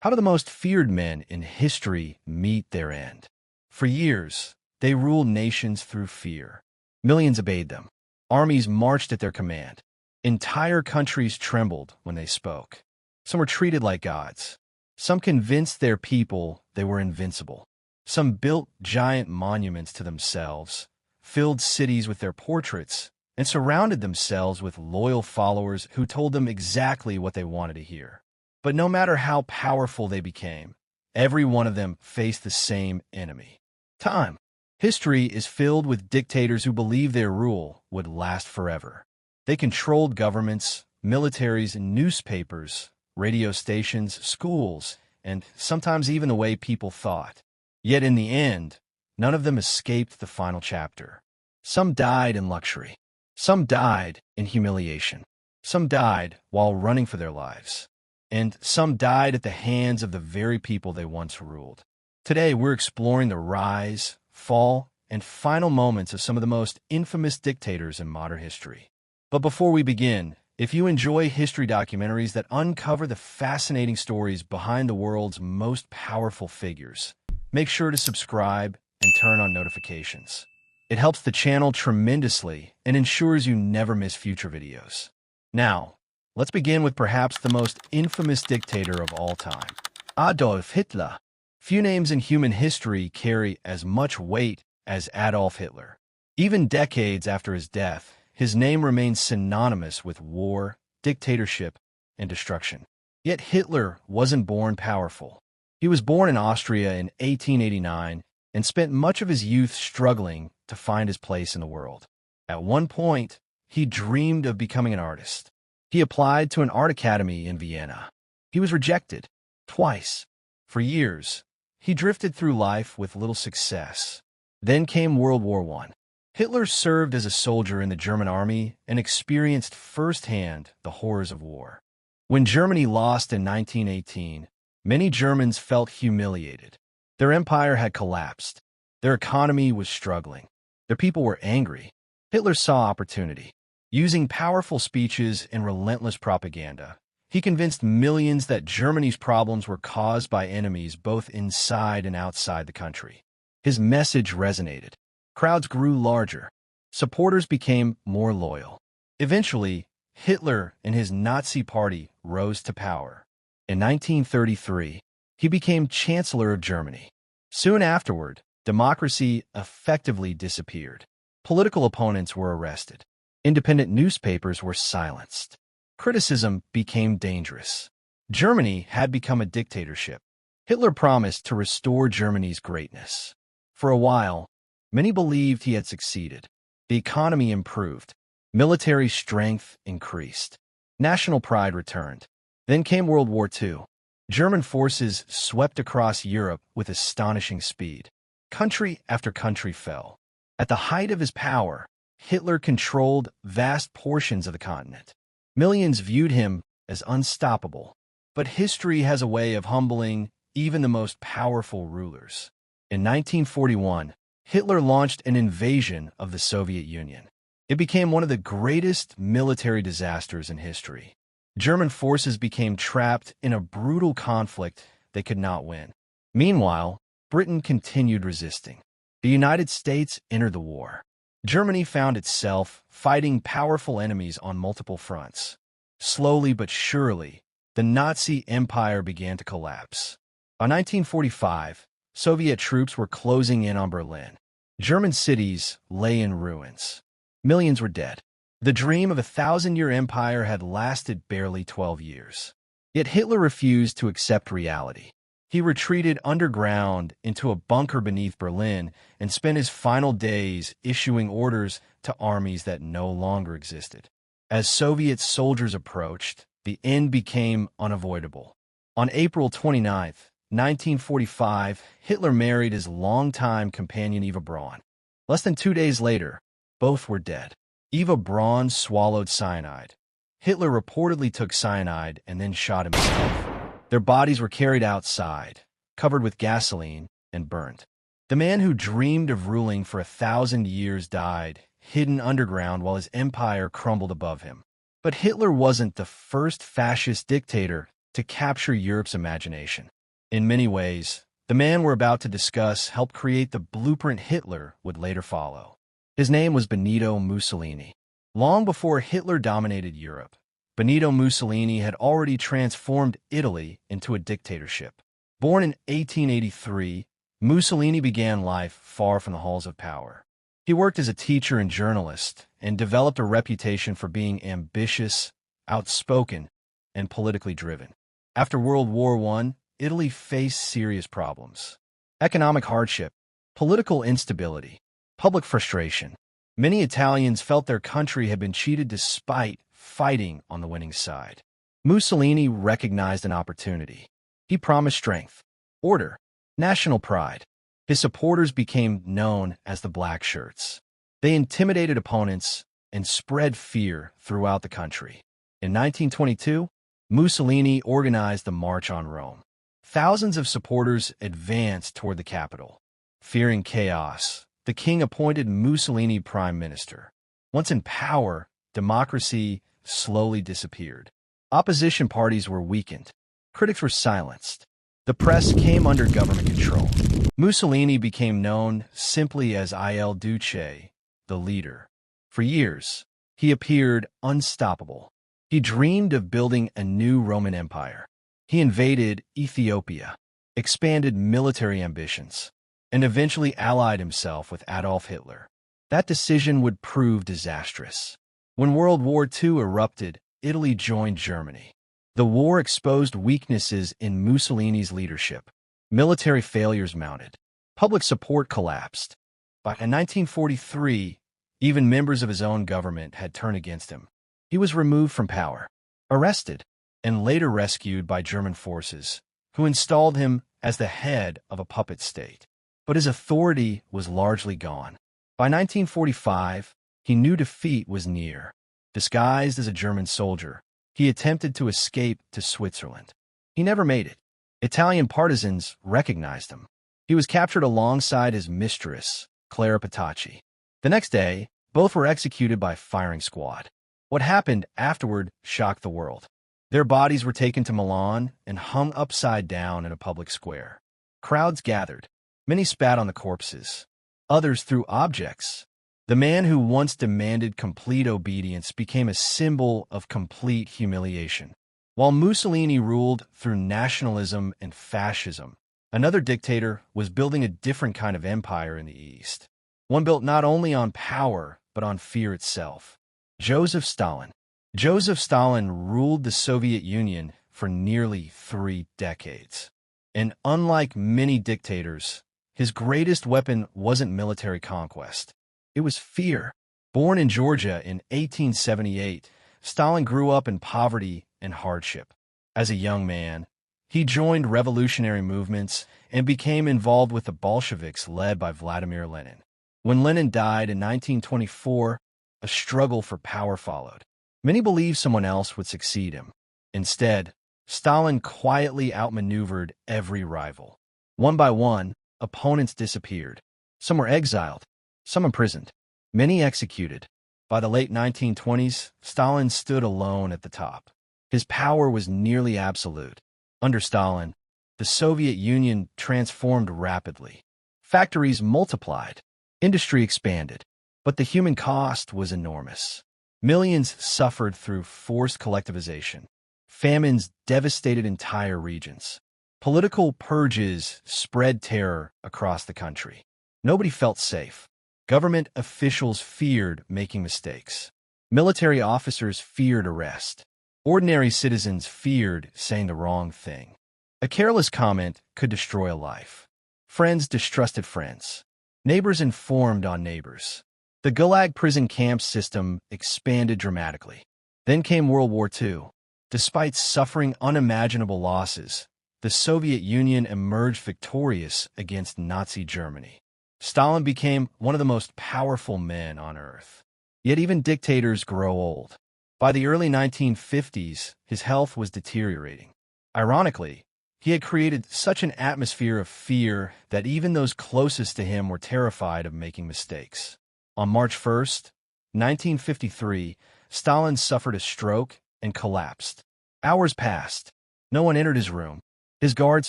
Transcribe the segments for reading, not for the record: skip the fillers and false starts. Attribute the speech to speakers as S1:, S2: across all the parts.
S1: How do the most feared men in history meet their end? For years, they ruled nations through fear. Millions obeyed them. Armies marched at their command. Entire countries trembled when they spoke. Some were treated like gods. Some convinced their people they were invincible. Some built giant monuments to themselves, filled cities with their portraits, and surrounded themselves with loyal followers who told them exactly what they wanted to hear. But no matter how powerful they became, every one of them faced the same enemy: time. History is filled with dictators who believed their rule would last forever. They controlled governments, militaries, newspapers, radio stations, schools, and sometimes even the way people thought. Yet in the end, none of them escaped the final chapter. Some died in luxury. Some died in humiliation. Some died while running for their lives. And some died at the hands of the very people they once ruled. Today, we're exploring the rise, fall, and final moments of some of the most infamous dictators in modern history. But before we begin, if you enjoy history documentaries that uncover the fascinating stories behind the world's most powerful figures, make sure to subscribe and turn on notifications. It helps the channel tremendously and ensures you never miss future videos. Now, let's begin with perhaps the most infamous dictator of all time, Adolf Hitler. Few names in human history carry as much weight as Adolf Hitler. Even decades after his death, his name remains synonymous with war, dictatorship, and destruction. Yet Hitler wasn't born powerful. He was born in Austria in 1889 and spent much of his youth struggling to find his place in the world. At one point, he dreamed of becoming an artist. He applied to an art academy in Vienna. He was rejected twice. For years, he drifted through life with little success. Then came World War I. Hitler served as a soldier in the German army and experienced firsthand the horrors of war. When Germany lost in 1918, many Germans felt humiliated. Their empire had collapsed. Their economy was struggling. Their people were angry. Hitler saw opportunity. Using powerful speeches and relentless propaganda, he convinced millions that Germany's problems were caused by enemies both inside and outside the country. His message resonated. Crowds grew larger. Supporters became more loyal. Eventually, Hitler and his Nazi party rose to power. In 1933, he became Chancellor of Germany. Soon afterward, democracy effectively disappeared. Political opponents were arrested. Independent newspapers were silenced. Criticism became dangerous. Germany had become a dictatorship. Hitler promised to restore Germany's greatness. For a while, many believed he had succeeded. The economy improved. Military strength increased. National pride returned. Then came World War II. German forces swept across Europe with astonishing speed. Country after country fell. At the height of his power, Hitler controlled vast portions of the continent. Millions viewed him as unstoppable. But history has a way of humbling even the most powerful rulers. In 1941, Hitler launched an invasion of the Soviet Union. It became one of the greatest military disasters in history. German forces became trapped in a brutal conflict they could not win. Meanwhile, Britain continued resisting. The United States entered the war. Germany found itself fighting powerful enemies on multiple fronts. Slowly but surely, the Nazi Empire began to collapse. By 1945, Soviet troops were closing in on Berlin. German cities lay in ruins. Millions were dead. The dream of a 1,000-year empire had lasted barely 12 years. Yet Hitler refused to accept reality. He retreated underground into a bunker beneath Berlin and spent his final days issuing orders to armies that no longer existed. As Soviet soldiers approached, the end became unavoidable. On April 29, 1945, Hitler married his longtime companion Eva Braun. Less than 2 days later, both were dead. Eva Braun swallowed cyanide. Hitler reportedly took cyanide and then shot himself. Their bodies were carried outside, covered with gasoline, and burned. The man who dreamed of ruling for 1,000 years died, hidden underground while his empire crumbled above him. But Hitler wasn't the first fascist dictator to capture Europe's imagination. In many ways, the man we're about to discuss helped create the blueprint Hitler would later follow. His name was Benito Mussolini. Long before Hitler dominated Europe, Benito Mussolini had already transformed Italy into a dictatorship. Born in 1883, Mussolini began life far from the halls of power. He worked as a teacher and journalist and developed a reputation for being ambitious, outspoken, and politically driven. After World War I, Italy faced serious problems. Economic hardship, political instability, public frustration. Many Italians felt their country had been cheated despite fighting on the winning side. Mussolini recognized an opportunity. He promised strength, order, national pride. His supporters became known as the Black Shirts. They intimidated opponents and spread fear throughout the country. In 1922, Mussolini organized the March on Rome. Thousands of supporters advanced toward the capital. Fearing chaos, the king appointed Mussolini prime minister. Once in power, democracy slowly disappeared. Opposition parties were weakened. Critics were silenced. The press came under government control. Mussolini became known simply as Il Duce, the leader. For years, he appeared unstoppable. He dreamed of building a new Roman Empire. He invaded Ethiopia, expanded military ambitions, and eventually allied himself with Adolf Hitler. That decision would prove disastrous. When World War II erupted, Italy joined Germany. The war exposed weaknesses in Mussolini's leadership. Military failures mounted. Public support collapsed. By 1943, even members of his own government had turned against him. He was removed from power, arrested, and later rescued by German forces, who installed him as the head of a puppet state. But his authority was largely gone. By 1945, he knew defeat was near. Disguised as a German soldier, he attempted to escape to Switzerland. He never made it. Italian partisans recognized him. He was captured alongside his mistress, Clara Petacci. The next day, both were executed by firing squad. What happened afterward shocked the world. Their bodies were taken to Milan and hung upside down in a public square. Crowds gathered. Many spat on the corpses. Others threw objects. The man who once demanded complete obedience became a symbol of complete humiliation. While Mussolini ruled through nationalism and fascism, another dictator was building a different kind of empire in the East. One built not only on power, but on fear itself. Joseph Stalin. Joseph Stalin ruled the Soviet Union for nearly 3 decades. And unlike many dictators, his greatest weapon wasn't military conquest. It was fear. Born in Georgia in 1878, Stalin grew up in poverty and hardship. As a young man, he joined revolutionary movements and became involved with the Bolsheviks led by Vladimir Lenin. When Lenin died in 1924, a struggle for power followed. Many believed someone else would succeed him. Instead, Stalin quietly outmaneuvered every rival. One by one, opponents disappeared. Some were exiled, some imprisoned, many executed. By the late 1920s, Stalin stood alone at the top. His power was nearly absolute. Under Stalin, the Soviet Union transformed rapidly. Factories multiplied, industry expanded, but the human cost was enormous. Millions suffered through forced collectivization. Famines devastated entire regions. Political purges spread terror across the country. Nobody felt safe. Government officials feared making mistakes. Military officers feared arrest. Ordinary citizens feared saying the wrong thing. A careless comment could destroy a life. Friends distrusted friends. Neighbors informed on neighbors. The Gulag prison camp system expanded dramatically. Then came World War II. Despite suffering unimaginable losses, the Soviet Union emerged victorious against Nazi Germany. Stalin became one of the most powerful men on earth. Yet even dictators grow old. By the early 1950s, his health was deteriorating. Ironically, he had created such an atmosphere of fear that even those closest to him were terrified of making mistakes. On March 1st, 1953, Stalin suffered a stroke and collapsed. Hours passed. No one entered his room. His guards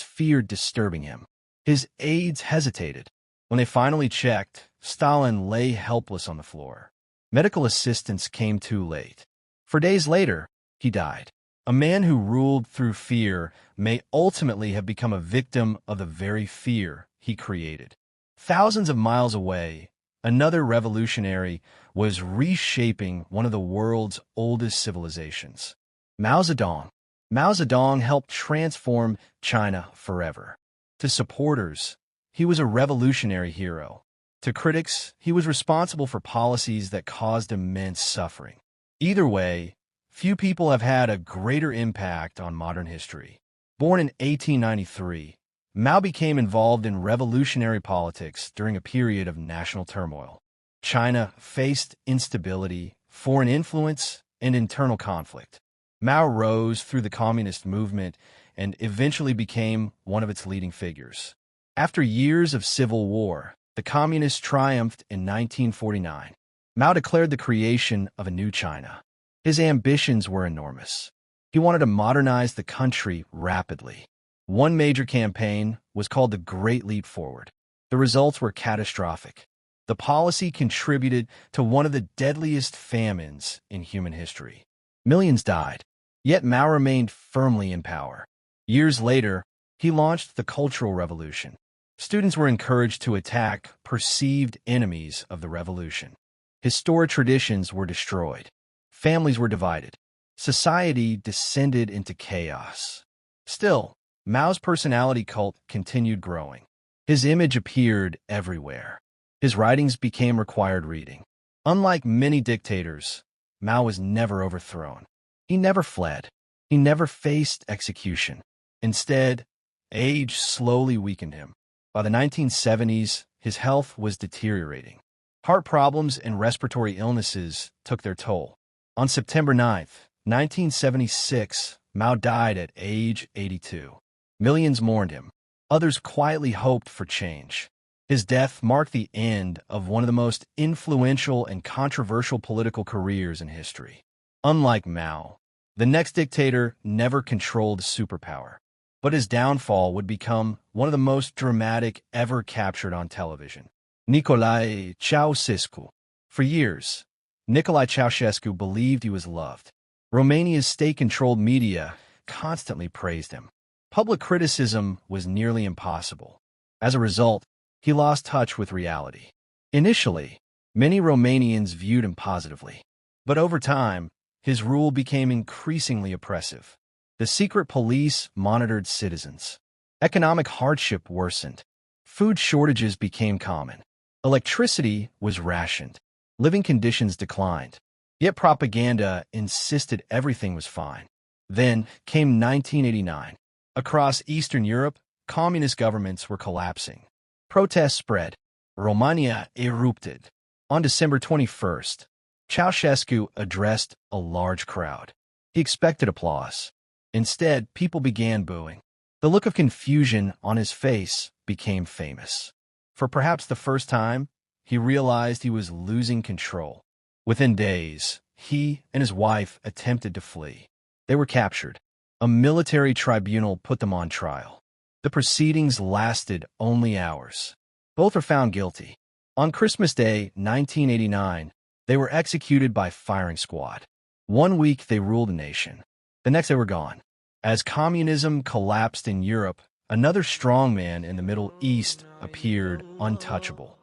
S1: feared disturbing him. His aides hesitated. When they finally checked, Stalin lay helpless on the floor. Medical assistance came too late. 4 days later, he died. A man who ruled through fear may ultimately have become a victim of the very fear he created. Thousands of miles away, another revolutionary was reshaping one of the world's oldest civilizations. Mao Zedong. Mao Zedong helped transform China forever. To supporters, he was a revolutionary hero. To critics, he was responsible for policies that caused immense suffering. Either way, few people have had a greater impact on modern history. Born in 1893, Mao became involved in revolutionary politics during a period of national turmoil. China faced instability, foreign influence, and internal conflict. Mao rose through the communist movement and eventually became one of its leading figures. After years of civil war, the communists triumphed in 1949. Mao declared the creation of a new China. His ambitions were enormous. He wanted to modernize the country rapidly. One major campaign was called the Great Leap Forward. The results were catastrophic. The policy contributed to one of the deadliest famines in human history. Millions died, yet Mao remained firmly in power. Years later, he launched the Cultural Revolution. Students were encouraged to attack perceived enemies of the revolution. Historic traditions were destroyed. Families were divided. Society descended into chaos. Still, Mao's personality cult continued growing. His image appeared everywhere. His writings became required reading. Unlike many dictators, Mao was never overthrown. He never fled. He never faced execution. Instead, age slowly weakened him. By the 1970s, his health was deteriorating. Heart problems and respiratory illnesses took their toll. On September 9, 1976, Mao died at age 82. Millions mourned him. Others quietly hoped for change. His death marked the end of one of the most influential and controversial political careers in history. Unlike Mao, the next dictator never controlled superpower, but his downfall would become one of the most dramatic ever captured on television. Nicolae Ceausescu. For years, Nicolae Ceausescu believed he was loved. Romania's state-controlled media constantly praised him. Public criticism was nearly impossible. As a result, he lost touch with reality. Initially, many Romanians viewed him positively. But over time, his rule became increasingly oppressive. The secret police monitored citizens. Economic hardship worsened. Food shortages became common. Electricity was rationed. Living conditions declined. Yet propaganda insisted everything was fine. Then came 1989. Across Eastern Europe, communist governments were collapsing. Protests spread. Romania erupted. On December 21st, Ceausescu addressed a large crowd. He expected applause. Instead, people began booing. The look of confusion on his face became famous. For perhaps the first time, he realized he was losing control. Within days, he and his wife attempted to flee. They were captured. A military tribunal put them on trial. The proceedings lasted only hours. Both were found guilty. On Christmas Day, 1989, they were executed by firing squad. 1 week they ruled a nation. The next they were gone. As communism collapsed in Europe, another strongman in the Middle East appeared untouchable.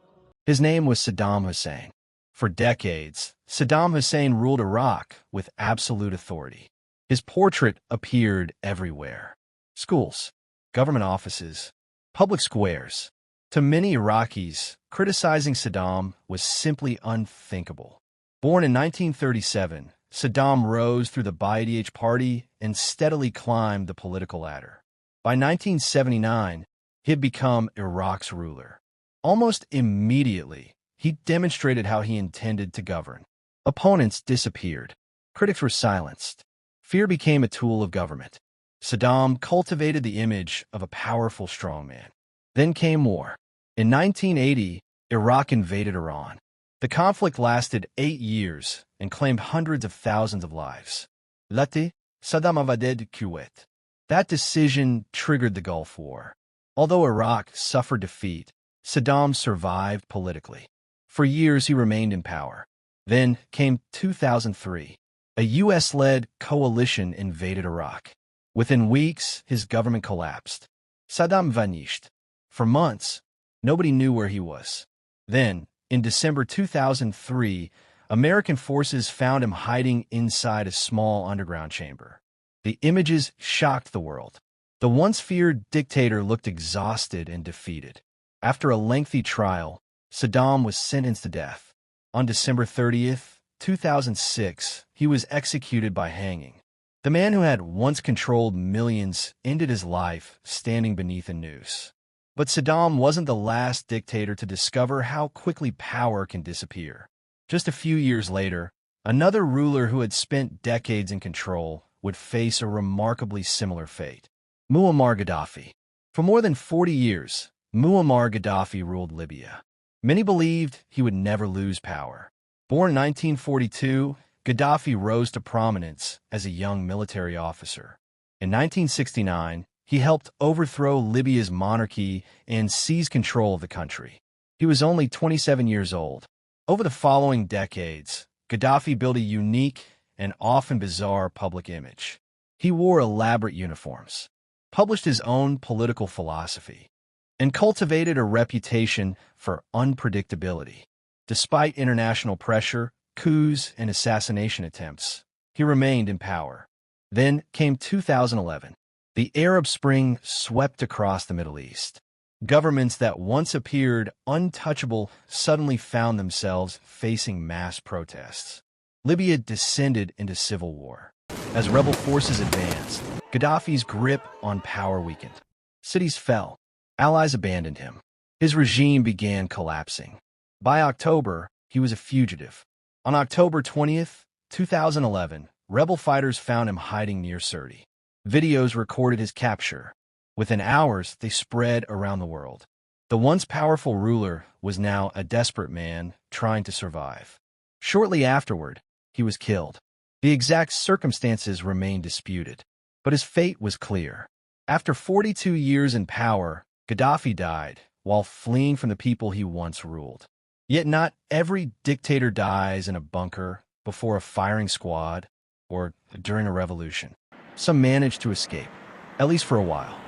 S1: His name was Saddam Hussein. For decades, Saddam Hussein ruled Iraq with absolute authority. His portrait appeared everywhere. Schools, government offices, public squares. To many Iraqis, criticizing Saddam was simply unthinkable. Born in 1937, Saddam rose through the Ba'ath Party and steadily climbed the political ladder. By 1979, he had become Iraq's ruler. Almost immediately, he demonstrated how he intended to govern. Opponents disappeared. Critics were silenced. Fear became a tool of government. Saddam cultivated the image of a powerful strongman. Then came war. In 1980, Iraq invaded Iran. The conflict lasted 8 years and claimed hundreds of thousands of lives. Saddam invaded Kuwait. That decision triggered the Gulf War. Although Iraq suffered defeat, Saddam survived politically. For years, he remained in power. Then came 2003. A U.S.-led coalition invaded Iraq. Within weeks, his government collapsed. Saddam vanished. For months, nobody knew where he was. Then, in December 2003, American forces found him hiding inside a small underground chamber. The images shocked the world. The once feared dictator looked exhausted and defeated. After a lengthy trial, Saddam was sentenced to death. On December 30th, 2006, he was executed by hanging. The man who had once controlled millions ended his life standing beneath a noose. But Saddam wasn't the last dictator to discover how quickly power can disappear. Just a few years later, another ruler who had spent decades in control would face a remarkably similar fate. Muammar Gaddafi. For more than 40 years, Muammar Gaddafi ruled Libya. Many believed he would never lose power. Born in 1942, Gaddafi rose to prominence as a young military officer. In 1969, he helped overthrow Libya's monarchy and seize control of the country. He was only 27 years old. Over the following decades, Gaddafi built a unique and often bizarre public image. He wore elaborate uniforms, published his own political philosophy, and cultivated a reputation for unpredictability. Despite international pressure, coups, and assassination attempts, he remained in power. Then came 2011. The Arab Spring swept across the Middle East. Governments that once appeared untouchable suddenly found themselves facing mass protests. Libya descended into civil war. As rebel forces advanced, Gaddafi's grip on power weakened. Cities fell. Allies abandoned him. His regime began collapsing. By October, he was a fugitive. On October 20th, 2011, rebel fighters found him hiding near Sirte. Videos recorded his capture. Within hours, they spread around the world. The once powerful ruler was now a desperate man trying to survive. Shortly afterward, he was killed. The exact circumstances remain disputed, but his fate was clear. After 42 years in power, Gaddafi died while fleeing from the people he once ruled. Yet not every dictator dies in a bunker, before a firing squad, or during a revolution. Some managed to escape, at least for a while.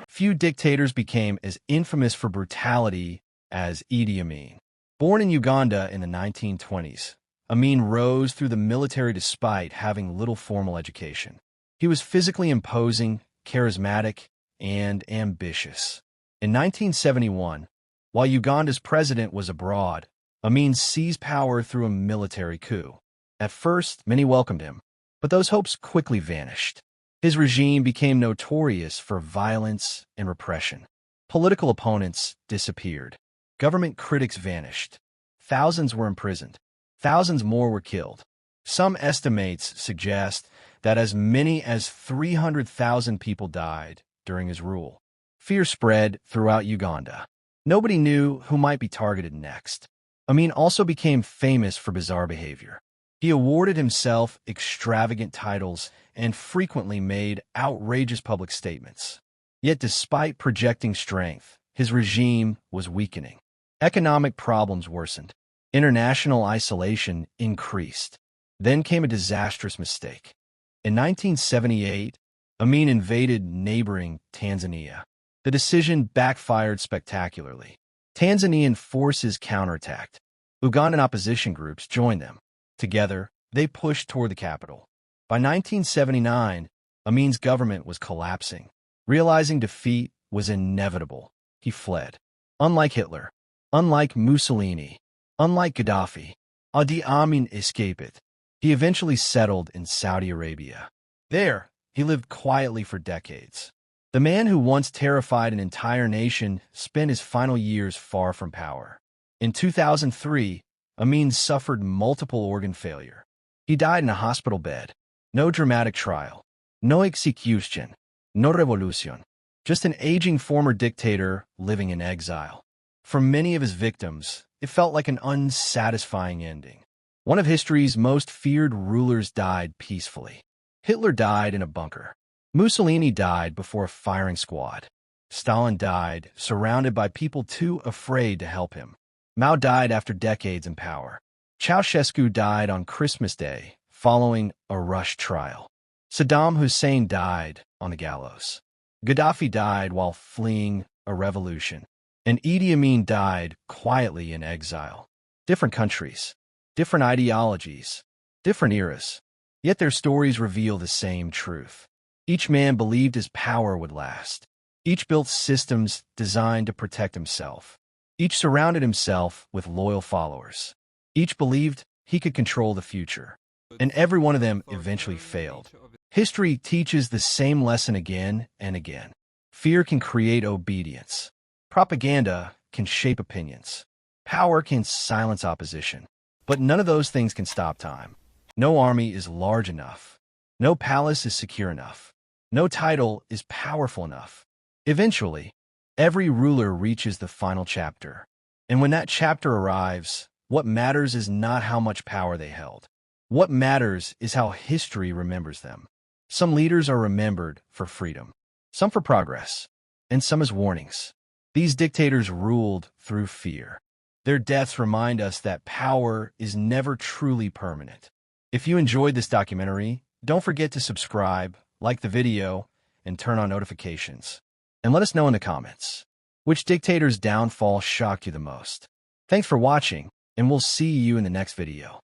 S1: Few dictators became as infamous for brutality as Idi Amin. Born in Uganda in the 1920s, Amin rose through the military despite having little formal education. He was physically imposing, charismatic, and ambitious. In 1971, while Uganda's president was abroad, Amin seized power through a military coup. At first, many welcomed him, but those hopes quickly vanished. His regime became notorious for violence and repression. Political opponents disappeared. Government critics vanished. Thousands were imprisoned. Thousands more were killed. Some estimates suggest that as many as 300,000 people died during his rule. Fear spread throughout Uganda. Nobody knew who might be targeted next. Amin also became famous for bizarre behavior. He awarded himself extravagant titles and frequently made outrageous public statements. Yet despite projecting strength, his regime was weakening. Economic problems worsened. International isolation increased. Then came a disastrous mistake. In 1978, Amin invaded neighboring Tanzania. The decision backfired spectacularly. Tanzanian forces counterattacked. Ugandan opposition groups joined them. Together, they pushed toward the capital. By 1979, Amin's government was collapsing. Realizing defeat was inevitable, he fled. Unlike Hitler, unlike Mussolini, unlike Gaddafi, Idi Amin escaped. He eventually settled in Saudi Arabia. There, he lived quietly for decades. The man who once terrified an entire nation spent his final years far from power. In 2003, Amin suffered multiple organ failure. He died in a hospital bed. No dramatic trial. No execution. No revolution. Just an aging former dictator living in exile. For many of his victims, it felt like an unsatisfying ending. One of history's most feared rulers died peacefully. Hitler died in a bunker. Mussolini died before a firing squad. Stalin died surrounded by people too afraid to help him. Mao died after decades in power. Ceausescu died on Christmas Day, following a rushed trial. Saddam Hussein died on the gallows. Gaddafi died while fleeing a revolution. And Amin died quietly in exile. Different countries, different ideologies, different eras. Yet their stories reveal the same truth. Each man believed his power would last. Each built systems designed to protect himself. Each surrounded himself with loyal followers. Each believed he could control the future. And every one of them eventually failed. History teaches the same lesson again and again. Fear can create obedience. Propaganda can shape opinions. Power can silence opposition. But none of those things can stop time. No army is large enough. No palace is secure enough. No title is powerful enough. Eventually, every ruler reaches the final chapter. And when that chapter arrives, what matters is not how much power they held. What matters is how history remembers them. Some leaders are remembered for freedom, some for progress, and some as warnings. These dictators ruled through fear. Their deaths remind us that power is never truly permanent. If you enjoyed this documentary, don't forget to subscribe, like the video, and turn on notifications. And let us know in the comments, which dictator's downfall shocked you the most. Thanks for watching, and we'll see you in the next video.